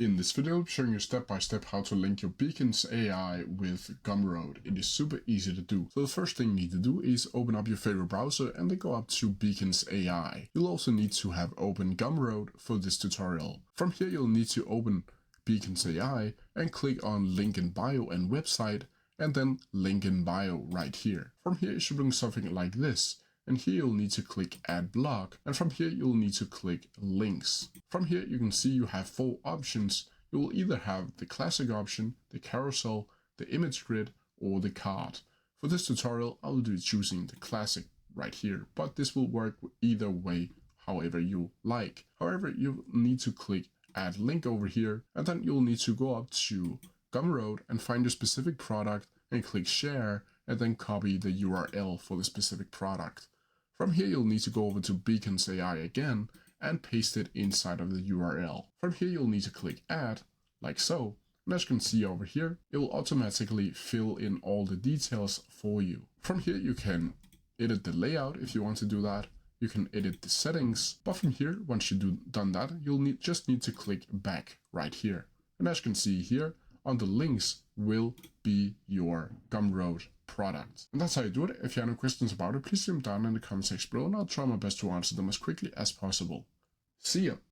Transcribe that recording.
In this video, I'll be showing you step by step how to link your Beacons AI with Gumroad. It is super easy to do. So the first thing you need to do is open up your favorite browser and then go up to Beacons AI. You'll also need to have open Gumroad for this tutorial. From here, you'll need to open Beacons AI and click on link in bio and website, and then link in bio right here. From here, it should bring something like this. And here you'll need to click add block, and from here you'll need to click links. From here you can see you have 4 options. You will either have the classic option, the carousel, the image grid, or the card. For this tutorial I will be choosing the classic right here, but this will work either way, however you like. However, you need to click add link over here, and then you'll need to go up to Gumroad and find your specific product and click share, and then copy the URL for the specific product. From here, you'll need to go over to Beacons AI again and paste it inside of the URL. From here, you'll need to click add, like so. And as you can see over here, it will automatically fill in all the details for you. From here, you can edit the layout if you want to do that. You can edit the settings. But from here, once you've done that, you'll just need to click back right here. And as you can see here, on the links will be your Gumroad product. And that's how you do it. If you have any questions about it, please leave them down in the comment section below and I'll try my best to answer them as quickly as possible. See ya!